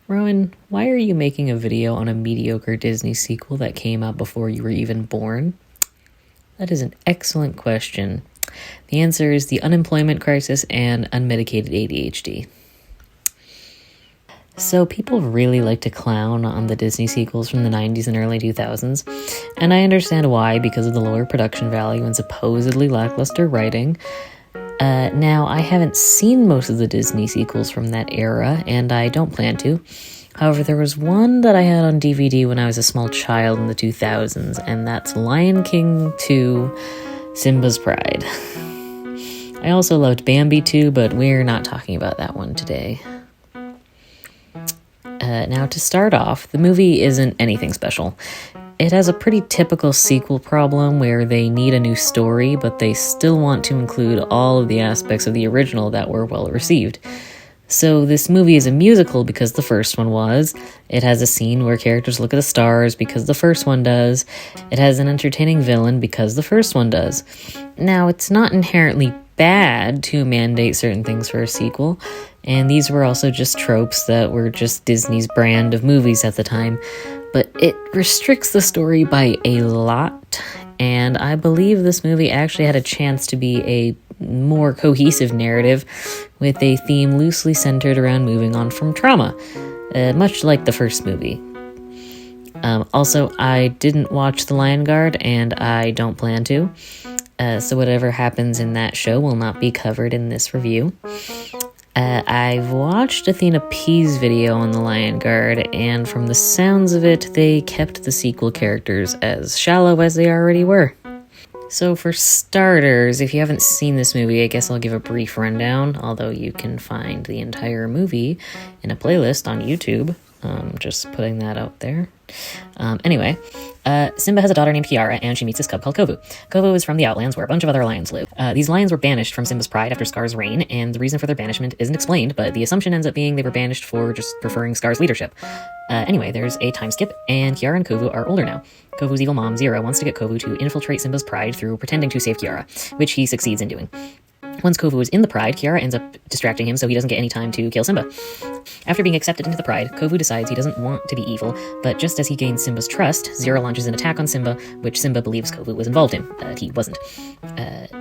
Rowan, why are you making a video on a mediocre Disney sequel that came out before you were even born? That is an excellent question. The answer is the unemployment crisis and unmedicated ADHD. So people really like to clown on the Disney sequels from the 90s and early 2000s, and I understand why, because of the lower production value and supposedly lackluster writing. Now, I haven't seen most of the Disney sequels from that era, and I don't plan to. However, there was one that I had on DVD when I was a small child in the 2000s, and that's Lion King 2, Simba's Pride. I also loved Bambi 2, but we're not talking about that one today. Now, to start off, the movie isn't anything special. It has a pretty typical sequel problem where they need a new story, but they still want to include all of the aspects of the original that were well received. So this movie is a musical because the first one was. It has a scene where characters look at the stars because the first one does. It has an entertaining villain because the first one does. Now, it's not inherently bad to mandate certain things for a sequel, and these were also just tropes that were just Disney's brand of movies at the time, but it restricts the story by a lot, and I believe this movie actually had a chance to be a more cohesive narrative with a theme loosely centered around moving on from trauma, much like the first movie. Also, I didn't watch The Lion Guard, and I don't plan to. So whatever happens in that show will not be covered in this review. I've watched Athena P's video on The Lion Guard, and from the sounds of it, they kept the sequel characters as shallow as they already were. So for starters, if you haven't seen this movie, I guess I'll give a brief rundown, although you can find the entire movie in a playlist on YouTube. Just putting that out there. Anyway, Simba has a daughter named Kiara, and she meets this cub called Kovu. Kovu is from the Outlands, where a bunch of other lions live. These lions were banished from Simba's Pride after Scar's reign, and the reason for their banishment isn't explained, but the assumption ends up being they were banished for just preferring Scar's leadership. Anyway, there's a time skip, and Kiara and Kovu are older now. Kovu's evil mom, Zira, wants to get Kovu to infiltrate Simba's Pride through pretending to save Kiara, which he succeeds in doing. Once Kovu is in the Pride, Kiara ends up distracting him so he doesn't get any time to kill Simba. After being accepted into the Pride, Kovu decides he doesn't want to be evil, but just as he gains Simba's trust, Zira launches an attack on Simba, which Simba believes Kovu was involved in, but he wasn't.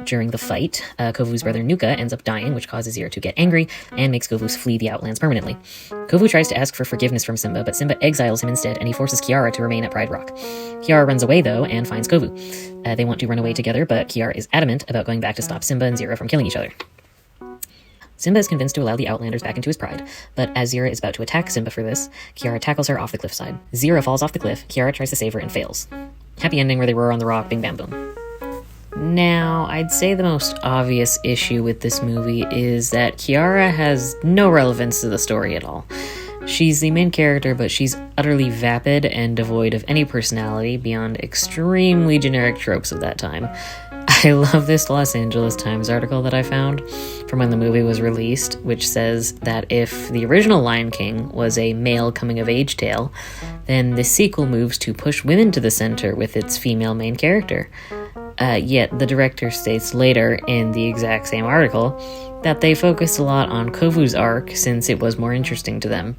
During the fight, Kovu's brother Nuka ends up dying, which causes Zira to get angry and makes Kovu flee the Outlands permanently. Kovu tries to ask for forgiveness from Simba, but Simba exiles him instead, and he forces Kiara to remain at Pride Rock. Kiara runs away, though, and finds Kovu. They want to run away together, but Kiara is adamant about going back to stop Simba and Zira from killing each other. Simba is convinced to allow the Outlanders back into his pride, but as Zira is about to attack Simba for this, Kiara tackles her off the cliffside. Zira falls off the cliff, Kiara tries to save her and fails. Happy ending where they were on the rock, bing bam boom. Now, I'd say the most obvious issue with this movie is that Kiara has no relevance to the story at all. She's the main character, but she's utterly vapid and devoid of any personality beyond extremely generic tropes of that time. I love this Los Angeles Times article that I found from when the movie was released, which says that if the original Lion King was a male coming-of-age tale, then the sequel moves to push women to the center with its female main character. Yet the director states later in the exact same article that they focused a lot on Kovu's arc since it was more interesting to them.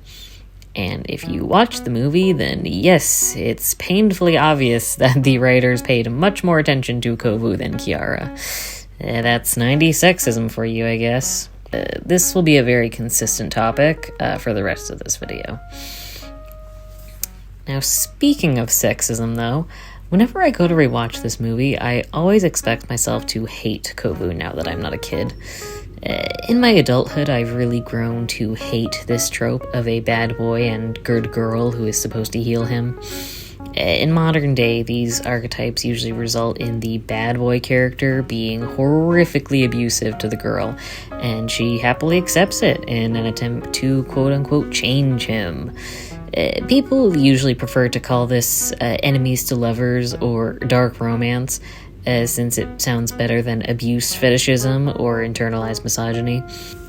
And if you watch the movie, then yes, it's painfully obvious that the writers paid much more attention to Kovu than Kiara. That's 90s sexism for you, I guess. This will be a very consistent topic for the rest of this video. Now, speaking of sexism, though, whenever I go to rewatch this movie, I always expect myself to hate Kovu now that I'm not a kid. In my adulthood, I've really grown to hate this trope of a bad boy and good girl who is supposed to heal him. In modern day, these archetypes usually result in the bad boy character being horrifically abusive to the girl, and she happily accepts it in an attempt to quote-unquote change him. People usually prefer to call this enemies to lovers or dark romance, since it sounds better than abuse fetishism or internalized misogyny.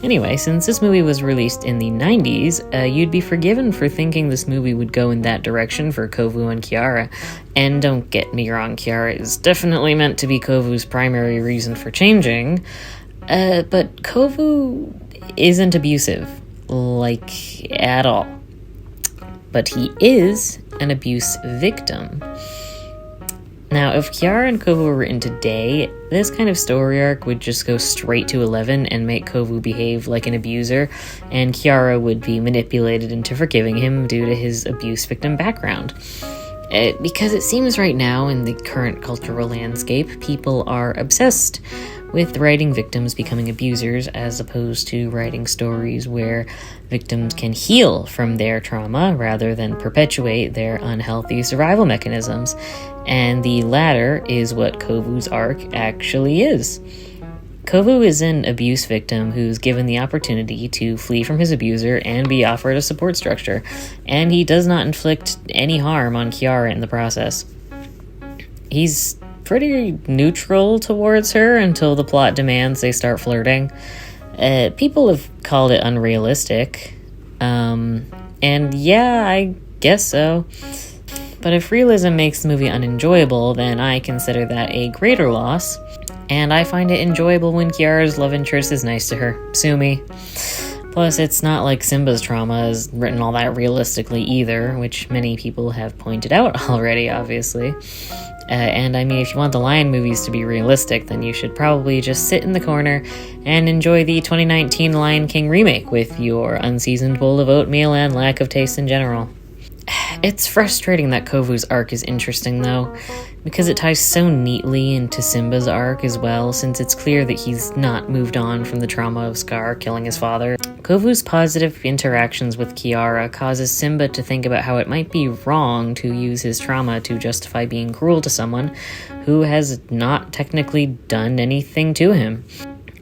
Anyway, since this movie was released in the 90s, you'd be forgiven for thinking this movie would go in that direction for Kovu and Kiara. And don't get me wrong, Kiara is definitely meant to be Kovu's primary reason for changing, but Kovu isn't abusive, like, at all. but he is an abuse victim. Now, if Kiara and Kovu were in today, this kind of story arc would just go straight to 11 and make Kovu behave like an abuser, and Kiara would be manipulated into forgiving him due to his abuse victim background. Because it seems right now in the current cultural landscape, people are obsessed with writing victims becoming abusers as opposed to writing stories where victims can heal from their trauma rather than perpetuate their unhealthy survival mechanisms. And the latter is what Kovu's arc actually is. Kovu is an abuse victim who's given the opportunity to flee from his abuser and be offered a support structure, and he does not inflict any harm on Kiara in the process. He's pretty neutral towards her until the plot demands they start flirting. People have called it unrealistic, and yeah, I guess so. But if realism makes the movie unenjoyable, then I consider that a greater loss, and I find it enjoyable when Kiara's love interest is nice to her. Sue me. Plus, it's not like Simba's trauma is written all that realistically either, which many people have pointed out already, obviously. And I mean, if you want the Lion movies to be realistic, then you should probably just sit in the corner and enjoy the 2019 Lion King remake with your unseasoned bowl of oatmeal and lack of taste in general. It's frustrating that Kovu's arc is interesting, though, because it ties so neatly into Simba's arc as well, since it's clear that he's not moved on from the trauma of Scar killing his father. Kovu's positive interactions with Kiara causes Simba to think about how it might be wrong to use his trauma to justify being cruel to someone who has not technically done anything to him.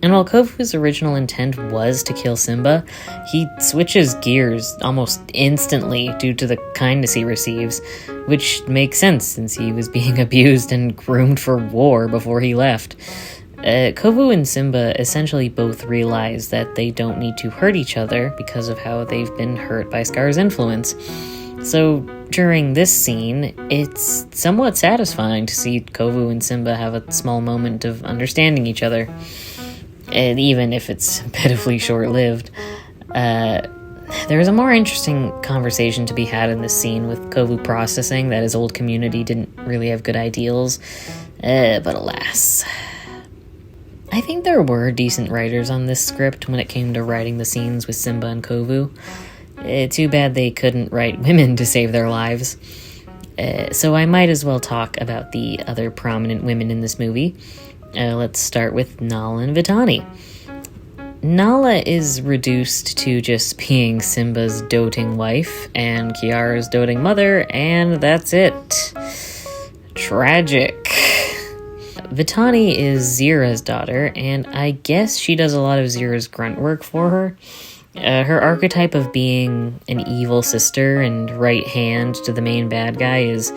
And while Kovu's original intent was to kill Simba, he switches gears almost instantly due to the kindness he receives, which makes sense since he was being abused and groomed for war before he left. Kovu and Simba essentially both realize that they don't need to hurt each other because of how they've been hurt by Scar's influence. So during this scene, it's somewhat satisfying to see Kovu and Simba have a small moment of understanding each other. And even if it's pitifully short-lived. There's a more interesting conversation to be had in this scene with Kovu processing that his old community didn't really have good ideals, but alas. I think there were decent writers on this script when it came to writing the scenes with Simba and Kovu. Too bad they couldn't write women to save their lives. So I might as well talk about the other prominent women in this movie. Let's start with Nala and Vitani. Nala is reduced to just being Simba's doting wife and Kiara's doting mother, and that's it. Tragic. Vitani is Zira's daughter, and I guess she does a lot of Zira's grunt work for her. Her archetype of being an evil sister and right hand to the main bad guy is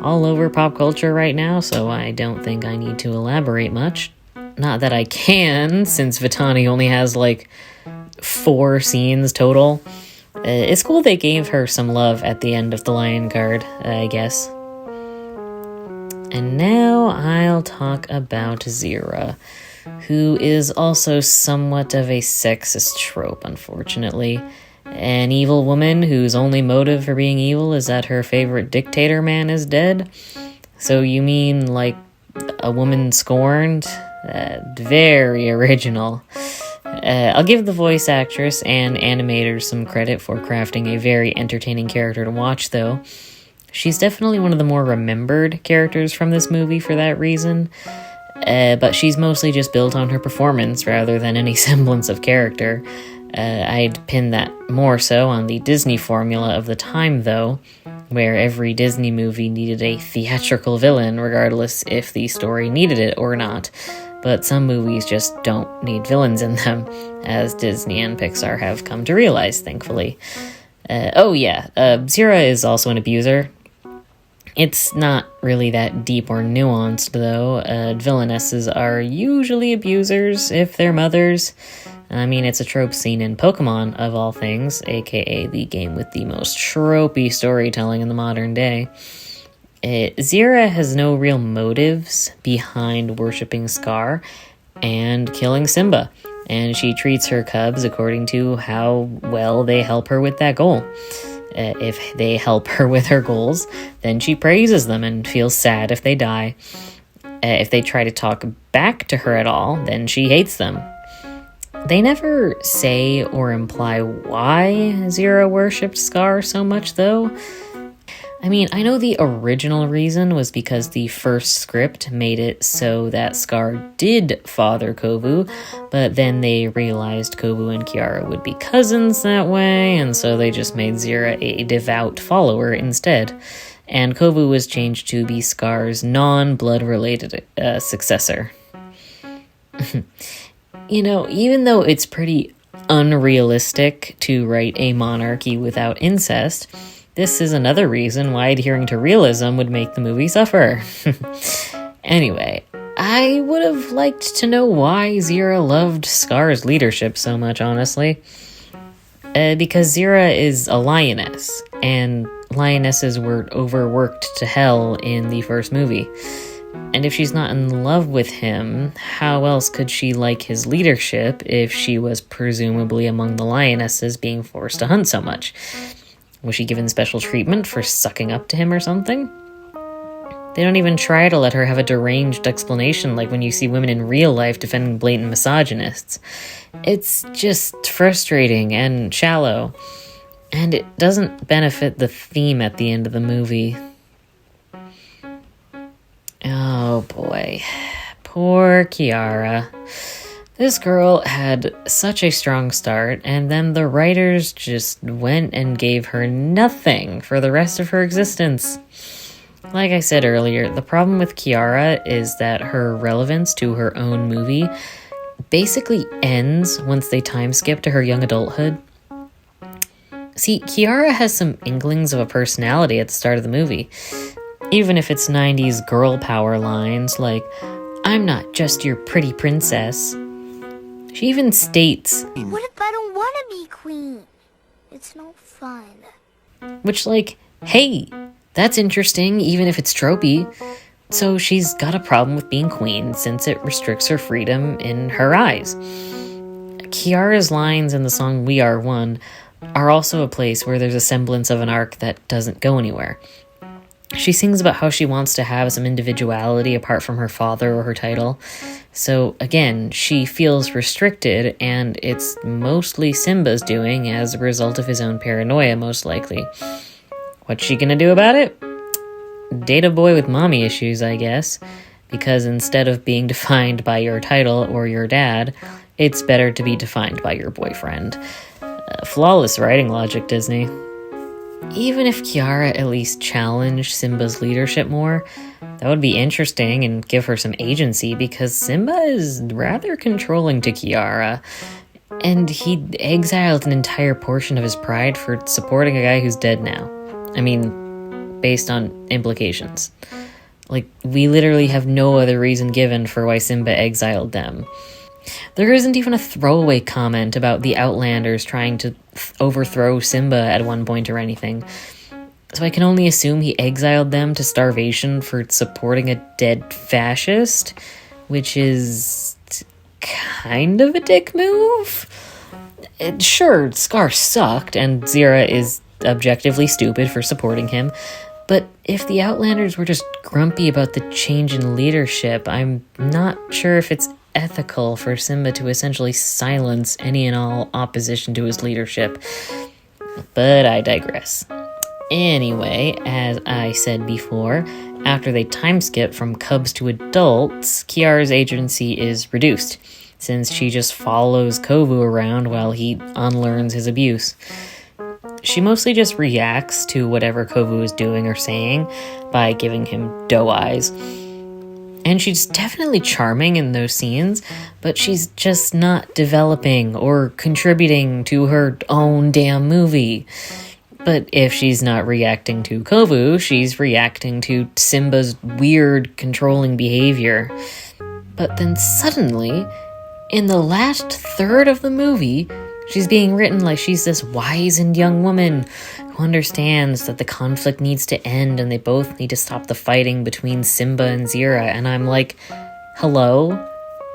all over pop culture right now, so I don't think I need to elaborate much. Not that I can, since Vitani only has like 4 scenes total. It's cool they gave her some love at the end of the Lion card, I guess. And now I'll talk about Zira, who is also somewhat of a sexist trope, unfortunately. An evil woman whose only motive for being evil is that her favorite dictator man is dead? So you mean, like, a woman scorned? Very original. I'll give the voice actress and animator some credit for crafting a very entertaining character to watch, though. She's definitely one of the more remembered characters from this movie for that reason. But she's mostly just built on her performance rather than any semblance of character. I'd pin that more so on the Disney formula of the time, though, where every Disney movie needed a theatrical villain, regardless if the story needed it or not. But some movies just don't need villains in them, as Disney and Pixar have come to realize, thankfully. Zira is also an abuser. It's not really that deep or nuanced, though. Villainesses are usually abusers if they're mothers. I mean, it's a trope seen in Pokemon, of all things, aka the game with the most tropey storytelling in the modern day. Zira has no real motives behind worshipping Scar and killing Simba, and she treats her cubs according to how well they help her with that goal. If they help her with her goals, then she praises them and feels sad if they die. If they try to talk back to her at all, then she hates them. They never say or imply why Zira worshipped Scar so much, though. I mean, I know the original reason was because the first script made it so that Scar did father Kovu, but then they realized Kovu and Kiara would be cousins that way, and so they just made Zira a devout follower instead. And Kovu was changed to be Scar's non-blood-related successor. You know, even though it's pretty unrealistic to write a monarchy without incest, this is another reason why adhering to realism would make the movie suffer. Anyway, I would have liked to know why Zira loved Scar's leadership so much, honestly. Because Zira is a lioness, and lionesses were overworked to hell in the first movie. And if she's not in love with him, how else could she like his leadership if she was presumably among the lionesses being forced to hunt so much? Was she given special treatment for sucking up to him or something? They don't even try to let her have a deranged explanation like when you see women in real life defending blatant misogynists. It's just frustrating and shallow, and it doesn't benefit the theme at the end of the movie. Oh boy, poor Kiara. This girl had such a strong start, and then the writers just went and gave her nothing for the rest of her existence. Like I said earlier, the problem with Kiara is that her relevance to her own movie basically ends once they time skip to her young adulthood. See, Kiara has some inklings of a personality at the start of the movie, even if it's 90s girl power lines like, "I'm not just your pretty princess." She even states, "What if I don't want to be queen? It's no fun." Which, like, hey, that's interesting, even if it's tropey. So she's got a problem with being queen, since it restricts her freedom in her eyes. Kiara's lines in the song We Are One are also a place where there's a semblance of an arc that doesn't go anywhere. She sings about how she wants to have some individuality apart from her father or her title. So again, she feels restricted, and it's mostly Simba's doing as a result of his own paranoia, most likely. What's she gonna do about it? Date a boy with mommy issues, I guess, because instead of being defined by your title or your dad, it's better to be defined by your boyfriend. Flawless writing logic, Disney. Even if Kiara at least challenged Simba's leadership more, that would be interesting and give her some agency, because Simba is rather controlling to Kiara, and he exiled an entire portion of his pride for supporting a guy who's dead now. I mean, based on implications. Like, we literally have no other reason given for why Simba exiled them. There isn't even a throwaway comment about the Outlanders trying to overthrow Simba at one point or anything. So I can only assume he exiled them to starvation for supporting a dead fascist, which is kind of a dick move. Sure, Scar sucked, and Zira is objectively stupid for supporting him, but if the Outlanders were just grumpy about the change in leadership, I'm not sure if it's ethical for Simba to essentially silence any and all opposition to his leadership. But I digress. Anyway, as I said before, after they time skip from cubs to adults, Kiara's agency is reduced, since she just follows Kovu around while he unlearns his abuse. She mostly just reacts to whatever Kovu is doing or saying by giving him doe eyes. And she's definitely charming in those scenes, but she's just not developing or contributing to her own damn movie. But if she's not reacting to Kovu, she's reacting to Simba's weird, controlling behavior. But then suddenly, in the last third of the movie, she's being written like she's this wizened young woman who understands that the conflict needs to end and they both need to stop the fighting between Simba and Zira. And I'm like, hello?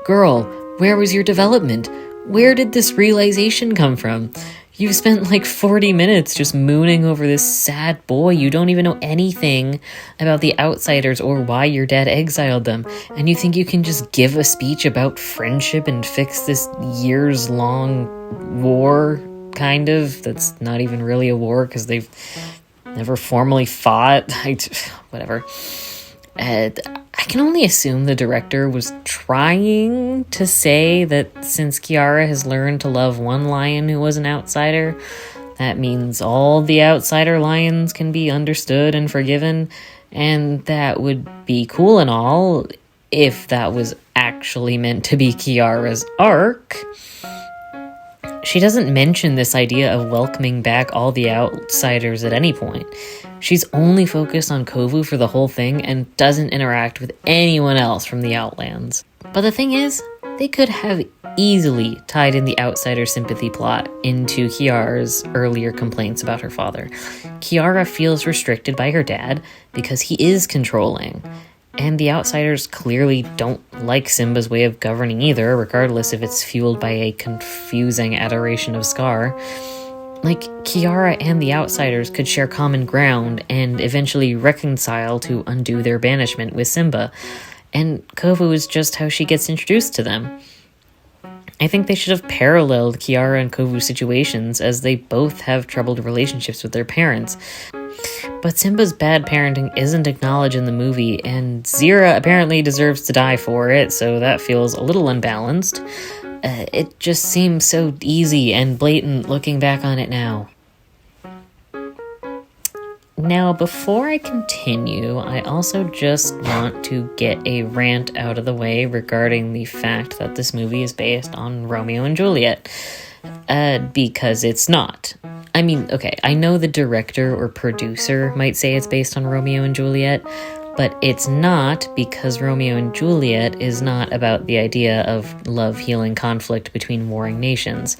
Girl, where was your development? Where did this realization come from? You've spent like 40 minutes just mooning over this sad boy. You don't even know anything about the outsiders or why your dad exiled them. And you think you can just give a speech about friendship and fix this years-long war, kind of? That's not even really a war because they've never formally fought. Whatever. I can only assume the director was trying to say that since Kiara has learned to love one lion who was an outsider, that means all the outsider lions can be understood and forgiven, and that would be cool and all if that was actually meant to be Kiara's arc. She doesn't mention this idea of welcoming back all the outsiders at any point. She's only focused on Kovu for the whole thing and doesn't interact with anyone else from the Outlands. But the thing is, they could have easily tied in the outsider sympathy plot into Kiara's earlier complaints about her father. Kiara feels restricted by her dad because he is controlling. And the outsiders clearly don't like Simba's way of governing either, regardless if it's fueled by a confusing adoration of Scar. Like, Kiara and the outsiders could share common ground and eventually reconcile to undo their banishment with Simba. And Kovu is just how she gets introduced to them. I think they should have paralleled Kiara and Kovu's situations, as they both have troubled relationships with their parents. But Simba's bad parenting isn't acknowledged in the movie, and Zira apparently deserves to die for it, so that feels a little unbalanced. It just seems so easy and blatant looking back on it now. Now, before I continue, I also just want to get a rant out of the way regarding the fact that this movie is based on Romeo and Juliet. Because it's not. I mean, okay, I know the director or producer might say it's based on Romeo and Juliet, but it's not, because Romeo and Juliet is not about the idea of love healing conflict between warring nations.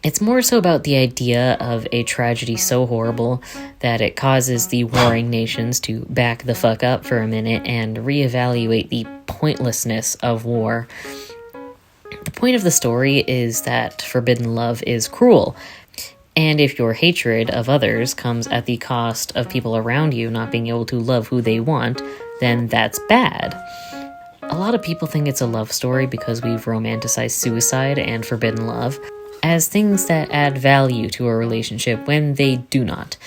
It's more so about the idea of a tragedy so horrible that it causes the warring nations to back the fuck up for a minute and reevaluate the pointlessness of war. The point of the story is that forbidden love is cruel, and if your hatred of others comes at the cost of people around you not being able to love who they want, then that's bad. A lot of people think it's a love story because we've romanticized suicide and forbidden love as things that add value to a relationship when they do not.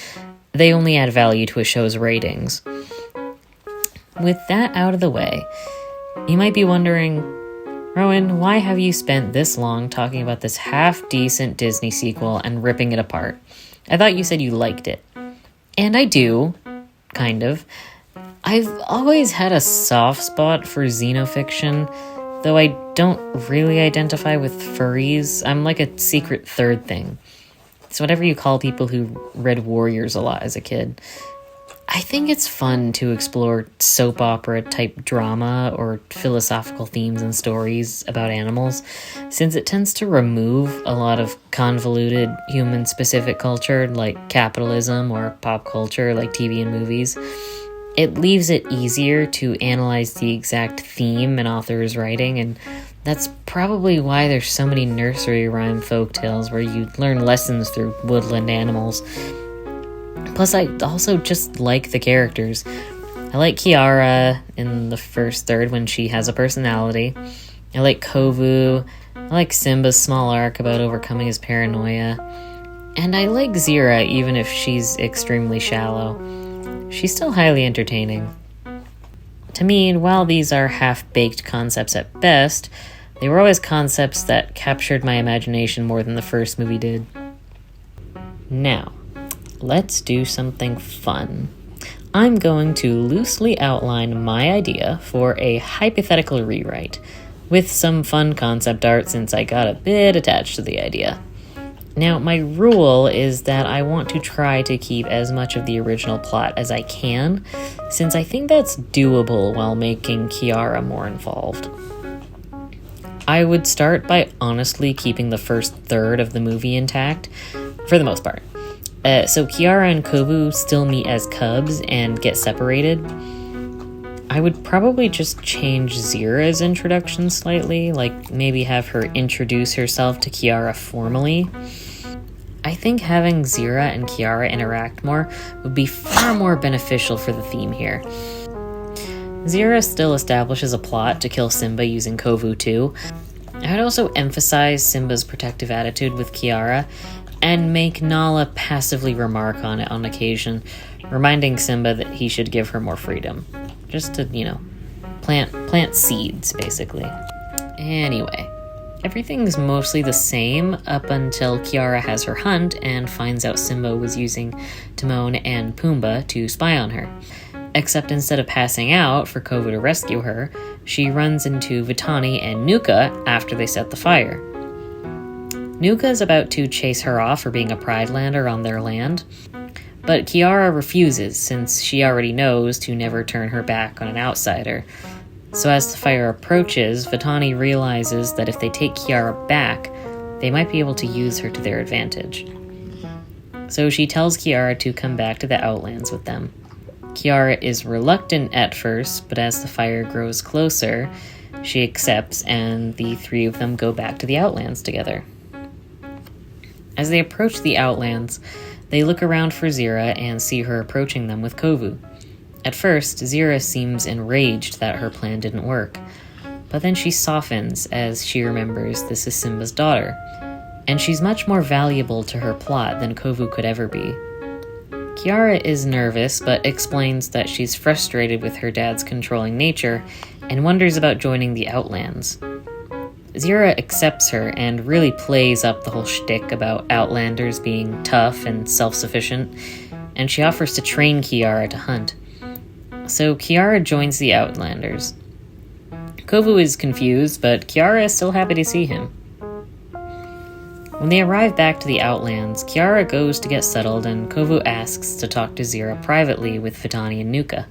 They only add value to a show's ratings. With that out of the way, you might be wondering, Rowan, why have you spent this long talking about this half-decent Disney sequel and ripping it apart? I thought you said you liked it. And I do, kind of. I've always had a soft spot for xenofiction, though I don't really identify with furries. I'm like a secret third thing. It's whatever you call people who read Warriors a lot as a kid. I think it's fun to explore soap opera type drama or philosophical themes and stories about animals, since it tends to remove a lot of convoluted human specific culture like capitalism or pop culture like TV and movies. It leaves it easier to analyze the exact theme an author is writing, and that's probably why there's so many nursery rhyme folktales where you learn lessons through woodland animals. Plus, I also just like the characters. I like Kiara in the first third when she has a personality. I like Kovu. I like Simba's small arc about overcoming his paranoia. And I like Zira even if she's extremely shallow. She's still highly entertaining. To me, while these are half-baked concepts at best, they were always concepts that captured my imagination more than the first movie did. Now, let's do something fun. I'm going to loosely outline my idea for a hypothetical rewrite, with some fun concept art since I got a bit attached to the idea. Now, my rule is that I want to try to keep as much of the original plot as I can, since I think that's doable while making Kiara more involved. I would start by honestly keeping the first third of the movie intact, for the most part. So Kiara and Kovu still meet as cubs and get separated. I would probably just change Zira's introduction slightly, like maybe have her introduce herself to Kiara formally. I think having Zira and Kiara interact more would be far more beneficial for the theme here. Zira still establishes a plot to kill Simba using Kovu too. I'd also emphasize Simba's protective attitude with Kiara and make Nala passively remark on it on occasion, reminding Simba that he should give her more freedom. Just to, plant seeds, basically. Anyway, everything's mostly the same up until Kiara has her hunt and finds out Simba was using Timon and Pumbaa to spy on her. Except instead of passing out for Kovu to rescue her, she runs into Vitani and Nuka after they set the fire. Nuka is about to chase her off for being a Pride Lander on their land, but Kiara refuses since she already knows to never turn her back on an outsider. So as the fire approaches, Vitani realizes that if they take Kiara back, they might be able to use her to their advantage. So she tells Kiara to come back to the Outlands with them. Kiara is reluctant at first, but as the fire grows closer, she accepts and the three of them go back to the Outlands together. As they approach the Outlands, they look around for Zira and see her approaching them with Kovu. At first, Zira seems enraged that her plan didn't work, but then she softens as she remembers this is Simba's daughter, and she's much more valuable to her plot than Kovu could ever be. Kiara is nervous, but explains that she's frustrated with her dad's controlling nature and wonders about joining the Outlands. Zira accepts her and really plays up the whole shtick about Outlanders being tough and self-sufficient, and she offers to train Kiara to hunt. So Kiara joins the Outlanders. Kovu is confused, but Kiara is still happy to see him. When they arrive back to the Outlands, Kiara goes to get settled and Kovu asks to talk to Zira privately with Vitani and Nuka.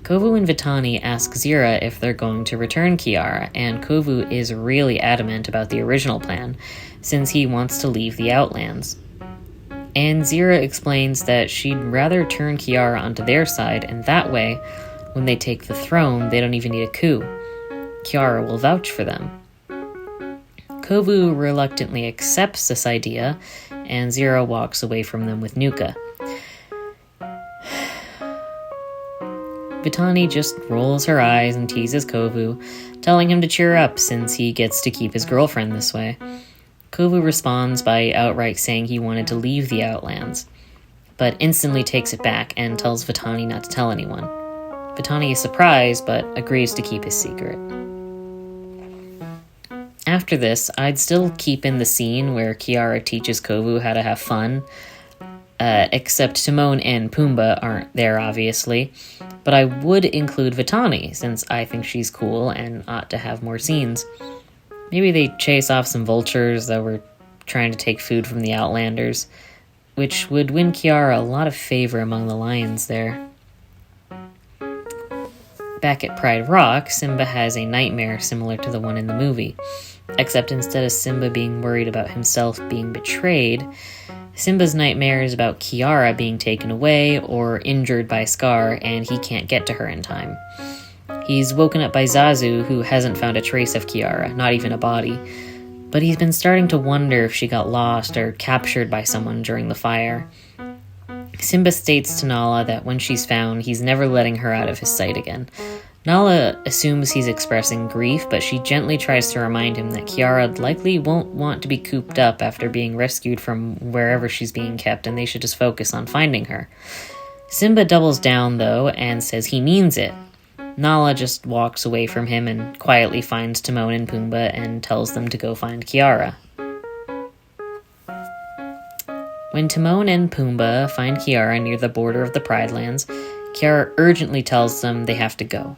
Kovu and Vitani ask Zira if they're going to return Kiara, and Kovu is really adamant about the original plan, since he wants to leave the Outlands. And Zira explains that she'd rather turn Kiara onto their side, and that way, when they take the throne, they don't even need a coup. Kiara will vouch for them. Kovu reluctantly accepts this idea, and Zira walks away from them with Nuka. Vitani just rolls her eyes and teases Kovu, telling him to cheer up since he gets to keep his girlfriend this way. Kovu responds by outright saying he wanted to leave the Outlands, but instantly takes it back and tells Vitani not to tell anyone. Vitani is surprised, but agrees to keep his secret. After this, I'd still keep in the scene where Kiara teaches Kovu how to have fun, except Timon and Pumbaa aren't there, obviously, but I would include Vitani, since I think she's cool and ought to have more scenes. Maybe they chase off some vultures that were trying to take food from the Outlanders, which would win Kiara a lot of favor among the lions there. Back at Pride Rock, Simba has a nightmare similar to the one in the movie, except instead of Simba being worried about himself being betrayed, Simba's nightmare is about Kiara being taken away or injured by Scar and he can't get to her in time. He's woken up by Zazu, who hasn't found a trace of Kiara, not even a body, but he's been starting to wonder if she got lost or captured by someone during the fire. Simba states to Nala that when she's found, he's never letting her out of his sight again. Nala assumes he's expressing grief, but she gently tries to remind him that Kiara likely won't want to be cooped up after being rescued from wherever she's being kept, and they should just focus on finding her. Simba doubles down, though, and says he means it. Nala just walks away from him and quietly finds Timon and Pumbaa and tells them to go find Kiara. When Timon and Pumbaa find Kiara near the border of the Pride Lands, Kiara urgently tells them they have to go.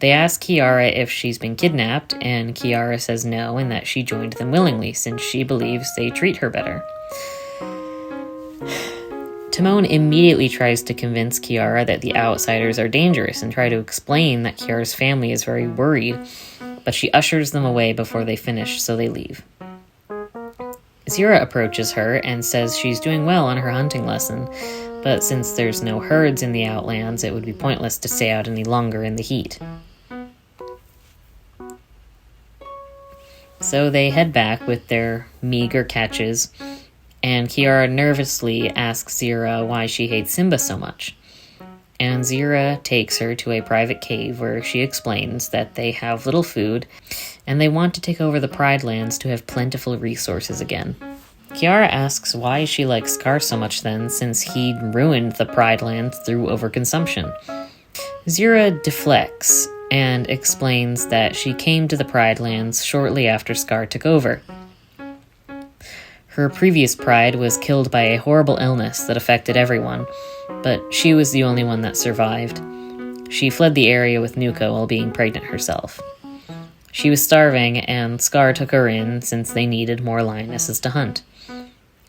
They ask Kiara if she's been kidnapped, and Kiara says no and that she joined them willingly since she believes they treat her better. Timon immediately tries to convince Kiara that the outsiders are dangerous and try to explain that Kiara's family is very worried, but she ushers them away before they finish, so they leave. Zira approaches her and says she's doing well on her hunting lesson, but since there's no herds in the Outlands, it would be pointless to stay out any longer in the heat. So they head back with their meager catches, and Kiara nervously asks Zira why she hates Simba so much. And Zira takes her to a private cave where she explains that they have little food and they want to take over the Pride Lands to have plentiful resources again. Kiara asks why she likes Scar so much then, since he ruined the Pride Lands through overconsumption. Zira deflects and explains that she came to the Pride Lands shortly after Scar took over. Her previous pride was killed by a horrible illness that affected everyone, but she was the only one that survived. She fled the area with Nuka while being pregnant herself. She was starving, and Scar took her in since they needed more lionesses to hunt.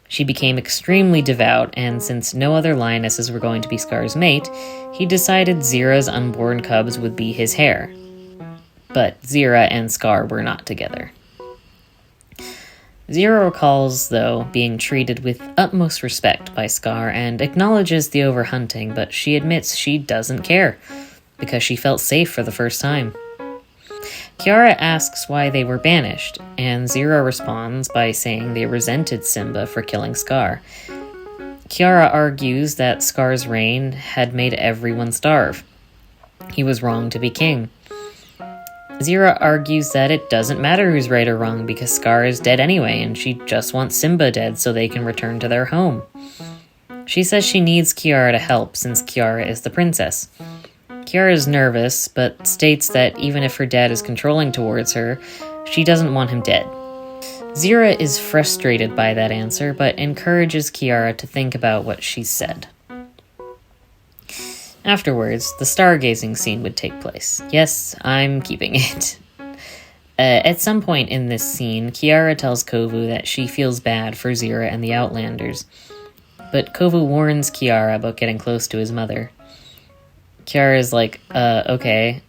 She became extremely devout, and since no other lionesses were going to be Scar's mate, he decided Zira's unborn cubs would be his heir. But Zira and Scar were not together. Zira recalls, though, being treated with utmost respect by Scar and acknowledges the overhunting, but she admits she doesn't care, because she felt safe for the first time. Kiara asks why they were banished, and Zira responds by saying they resented Simba for killing Scar. Kiara argues that Scar's reign had made everyone starve. He was wrong to be king. Zira argues that it doesn't matter who's right or wrong because Scar is dead anyway, and she just wants Simba dead so they can return to their home. She says she needs Kiara to help since Kiara is the princess. Kiara is nervous, but states that even if her dad is controlling towards her, she doesn't want him dead. Zira is frustrated by that answer, but encourages Kiara to think about what she said. Afterwards, the stargazing scene would take place. Yes, I'm keeping it. At some point in this scene, Kiara tells Kovu that she feels bad for Zira and the Outlanders, but Kovu warns Kiara about getting close to his mother. Kiara is like, okay,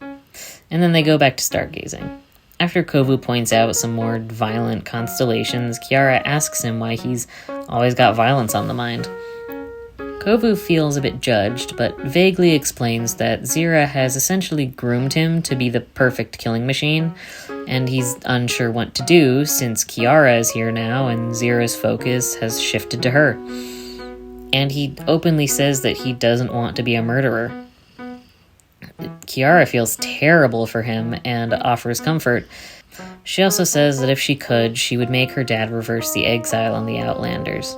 and then they go back to stargazing. After Kovu points out some more violent constellations, Kiara asks him why he's always got violence on the mind. Kovu feels a bit judged, but vaguely explains that Zira has essentially groomed him to be the perfect killing machine, and he's unsure what to do since Kiara is here now and Zira's focus has shifted to her. And he openly says that he doesn't want to be a murderer. Kiara feels terrible for him and offers comfort. She also says that if she could, she would make her dad reverse the exile on the Outlanders.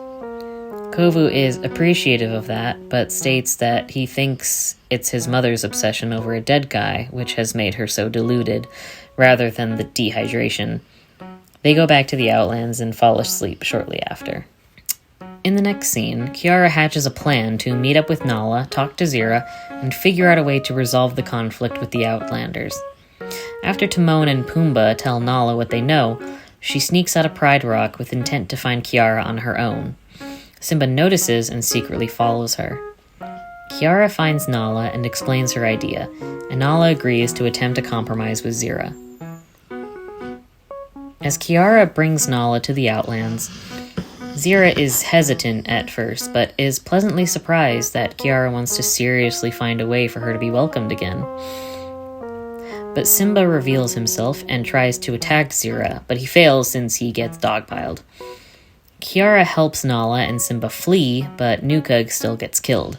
Kovu is appreciative of that, but states that he thinks it's his mother's obsession over a dead guy, which has made her so deluded, rather than the dehydration. They go back to the Outlands and fall asleep shortly after. In the next scene, Kiara hatches a plan to meet up with Nala, talk to Zira, and figure out a way to resolve the conflict with the Outlanders. After Timon and Pumbaa tell Nala what they know, she sneaks out of Pride Rock with intent to find Kiara on her own. Simba notices and secretly follows her. Kiara finds Nala and explains her idea, and Nala agrees to attempt a compromise with Zira. As Kiara brings Nala to the Outlands, Zira is hesitant at first, but is pleasantly surprised that Kiara wants to seriously find a way for her to be welcomed again. But Simba reveals himself and tries to attack Zira, but he fails since he gets dogpiled. Kiara helps Nala and Simba flee, but Nuka still gets killed.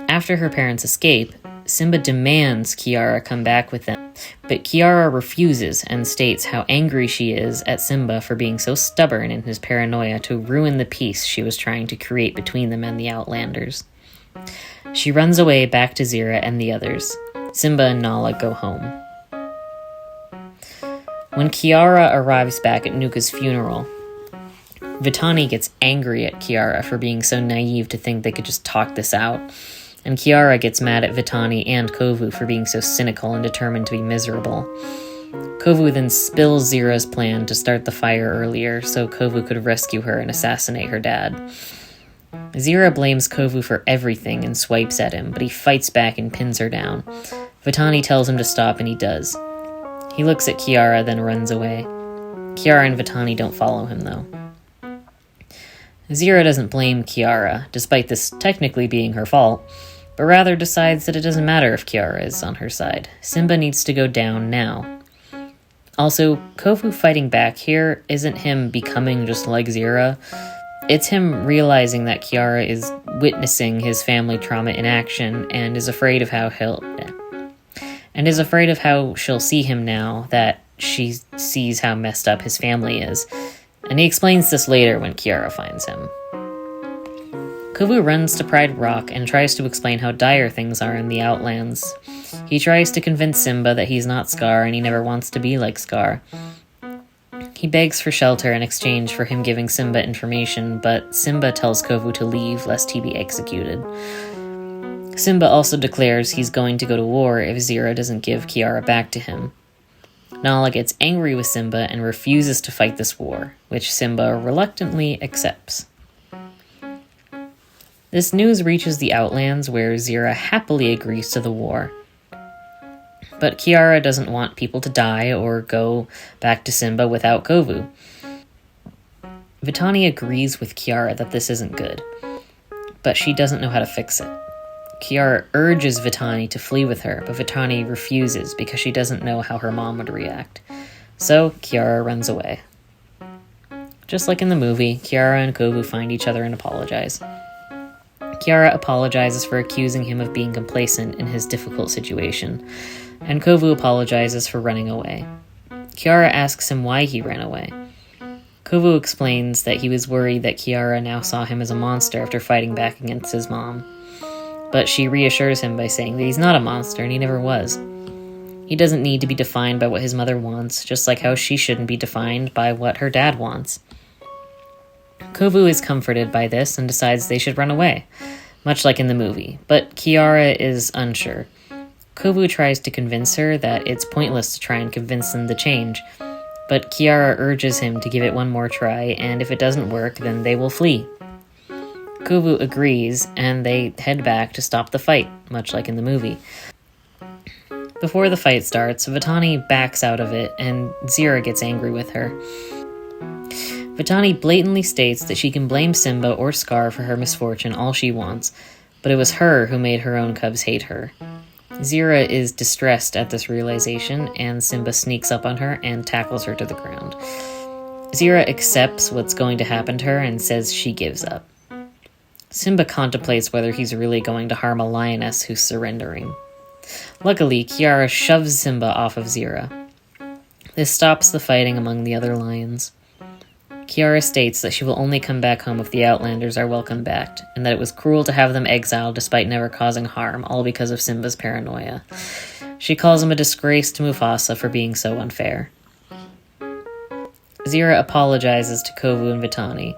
After her parents escape, Simba demands Kiara come back with them, but Kiara refuses and states how angry she is at Simba for being so stubborn in his paranoia to ruin the peace she was trying to create between them and the Outlanders. She runs away back to Zira and the others. Simba and Nala go home. When Kiara arrives back at Nuka's funeral, Vitani gets angry at Kiara for being so naive to think they could just talk this out, and Kiara gets mad at Vitani and Kovu for being so cynical and determined to be miserable. Kovu then spills Zira's plan to start the fire earlier so Kovu could rescue her and assassinate her dad. Zira blames Kovu for everything and swipes at him, but he fights back and pins her down. Vitani tells him to stop and he does. He looks at Kiara, then runs away. Kiara and Vitani don't follow him, though. Zira doesn't blame Kiara, despite this technically being her fault, but rather decides that it doesn't matter if Kiara is on her side. Simba needs to go down now. Also, Kovu fighting back here isn't him becoming just like Zira. It's him realizing that Kiara is witnessing his family trauma in action and is afraid of how she'll see him now that she sees how messed up his family is. And he explains this later when Kiara finds him. Kovu runs to Pride Rock and tries to explain how dire things are in the Outlands. He tries to convince Simba that he's not Scar and he never wants to be like Scar. He begs for shelter in exchange for him giving Simba information, but Simba tells Kovu to leave lest he be executed. Simba also declares he's going to go to war if Zira doesn't give Kiara back to him. Nala gets angry with Simba and refuses to fight this war, which Simba reluctantly accepts. This news reaches the Outlands, where Zira happily agrees to the war. But Kiara doesn't want people to die or go back to Simba without Kovu. Vitani agrees with Kiara that this isn't good, but she doesn't know how to fix it. Kiara urges Vitani to flee with her, but Vitani refuses because she doesn't know how her mom would react. So Kiara runs away. Just like in the movie, Kiara and Kovu find each other and apologize. Kiara apologizes for accusing him of being complacent in his difficult situation, and Kovu apologizes for running away. Kiara asks him why he ran away. Kovu explains that he was worried that Kiara now saw him as a monster after fighting back against his mom. But she reassures him by saying that he's not a monster and he never was. He doesn't need to be defined by what his mother wants, just like how she shouldn't be defined by what her dad wants. Kovu is comforted by this and decides they should run away, much like in the movie, but Kiara is unsure. Kovu tries to convince her that it's pointless to try and convince them to change, but Kiara urges him to give it one more try, and if it doesn't work, then they will flee. Kovu agrees, and they head back to stop the fight, much like in the movie. Before the fight starts, Vitani backs out of it, and Zira gets angry with her. Vitani blatantly states that she can blame Simba or Scar for her misfortune all she wants, but it was her who made her own cubs hate her. Zira is distressed at this realization, and Simba sneaks up on her and tackles her to the ground. Zira accepts what's going to happen to her and says she gives up. Simba contemplates whether he's really going to harm a lioness who's surrendering. Luckily, Kiara shoves Simba off of Zira. This stops the fighting among the other lions. Kiara states that she will only come back home if the Outlanders are welcomed back, and that it was cruel to have them exiled despite never causing harm, all because of Simba's paranoia. She calls him a disgrace to Mufasa for being so unfair. Zira apologizes to Kovu and Vitani.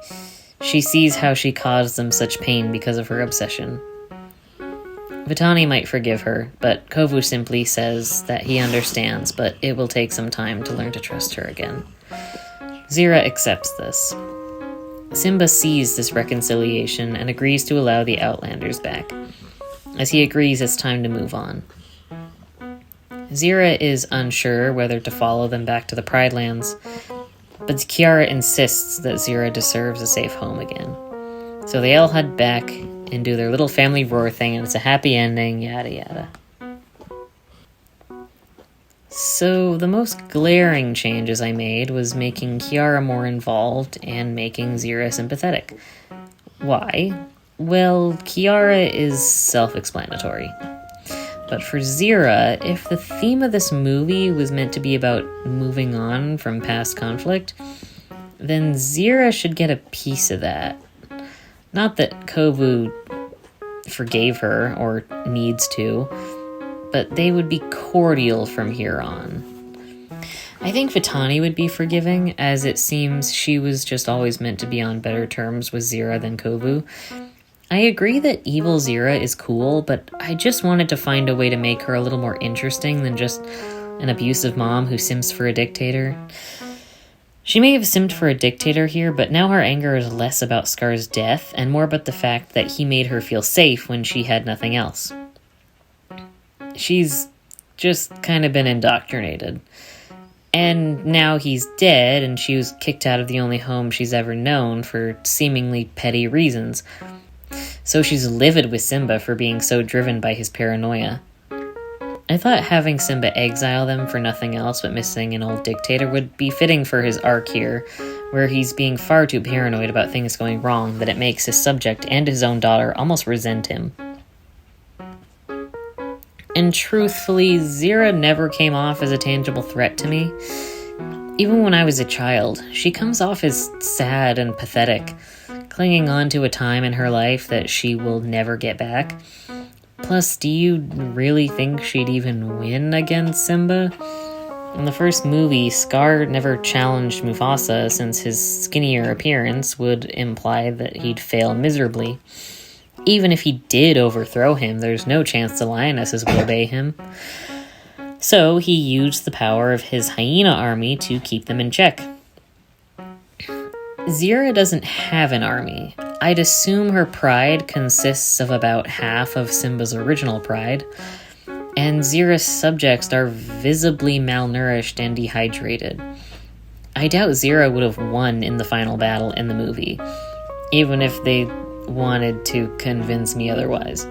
She sees how she caused them such pain because of her obsession. Vitani might forgive her, but Kovu simply says that he understands, but it will take some time to learn to trust her again. Zira accepts this. Simba sees this reconciliation and agrees to allow the Outlanders back. As he agrees, it's time to move on. Zira is unsure whether to follow them back to the Pride Lands, but Kiara insists that Zira deserves a safe home again. So they all head back and do their little family roar thing, and it's a happy ending, yada yada. So the most glaring changes I made was making Kiara more involved and making Zira sympathetic. Why? Well, Kiara is self-explanatory. But for Zira, if the theme of this movie was meant to be about moving on from past conflict, then Zira should get a piece of that. Not that Kovu forgave her, or needs to, but they would be cordial from here on. I think Vitani would be forgiving, as it seems she was just always meant to be on better terms with Zira than Kovu. I agree that evil Zira is cool, but I just wanted to find a way to make her a little more interesting than just an abusive mom who simps for a dictator. She may have simped for a dictator here, but now her anger is less about Scar's death and more about the fact that he made her feel safe when she had nothing else. She's just kind of been indoctrinated. And now he's dead, and she was kicked out of the only home she's ever known for seemingly petty reasons. So she's livid with Simba for being so driven by his paranoia. I thought having Simba exile them for nothing else but missing an old dictator would be fitting for his arc here, where he's being far too paranoid about things going wrong that it makes his subject and his own daughter almost resent him. And truthfully, Zira never came off as a tangible threat to me. Even when I was a child, she comes off as sad and pathetic, clinging on to a time in her life that she will never get back. Plus, do you really think she'd even win against Simba? In the first movie, Scar never challenged Mufasa since his skinnier appearance would imply that he'd fail miserably. Even if he did overthrow him, there's no chance the lionesses would obey him. So he used the power of his hyena army to keep them in check. Zira doesn't have an army. I'd assume her pride consists of about half of Simba's original pride, and Zira's subjects are visibly malnourished and dehydrated. I doubt Zira would have won in the final battle in the movie, even if they wanted to convince me otherwise.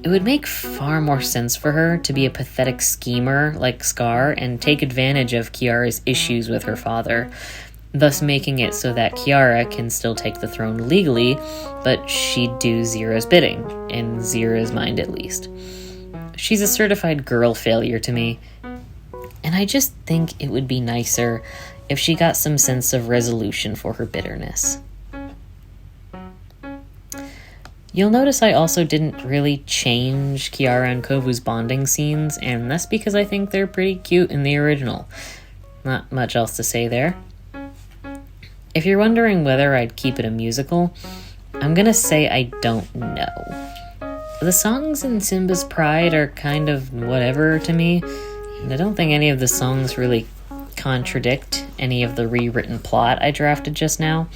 It would make far more sense for her to be a pathetic schemer like Scar and take advantage of Kiara's issues with her father, thus making it so that Kiara can still take the throne legally, but she'd do Zira's bidding, in Zira's mind at least. She's a certified girl failure to me, and I just think it would be nicer if she got some sense of resolution for her bitterness. You'll notice I also didn't really change Kiara and Kovu's bonding scenes, and that's because I think they're pretty cute in the original. Not much else to say there. If you're wondering whether I'd keep it a musical, I'm gonna say I don't know. The songs in Simba's Pride are kind of whatever to me, and I don't think any of the songs really contradict any of the rewritten plot I drafted just now,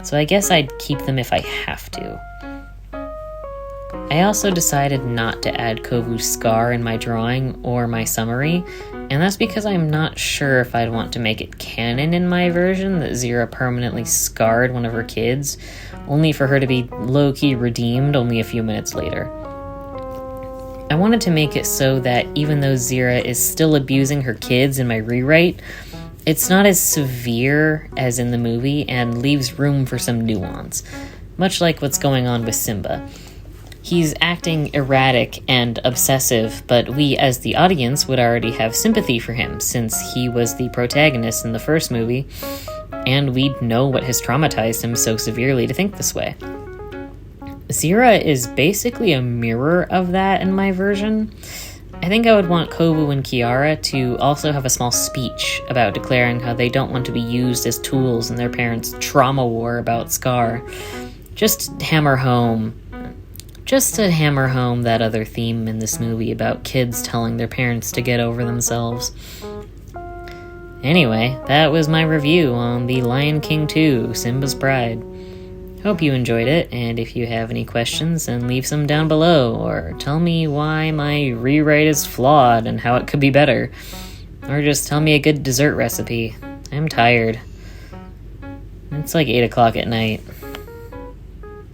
so I guess I'd keep them if I have to. I also decided not to add Kovu's scar in my drawing or my summary, and that's because I'm not sure if I'd want to make it canon in my version that Zira permanently scarred one of her kids, only for her to be low-key redeemed only a few minutes later. I wanted to make it so that even though Zira is still abusing her kids in my rewrite, it's not as severe as in the movie and leaves room for some nuance, much like what's going on with Simba. He's acting erratic and obsessive, but we as the audience would already have sympathy for him since he was the protagonist in the first movie, and we'd know what has traumatized him so severely to think this way. Zira is basically a mirror of that in my version. I think I would want Kovu and Kiara to also have a small speech about declaring how they don't want to be used as tools in their parents' trauma war about Scar. Just to hammer home that other theme in this movie about kids telling their parents to get over themselves. Anyway, that was my review on The Lion King 2, Simba's Pride. Hope you enjoyed it, and if you have any questions, then leave some down below, or tell me why my rewrite is flawed and how it could be better. Or just tell me a good dessert recipe. I'm tired. It's like 8 o'clock at night.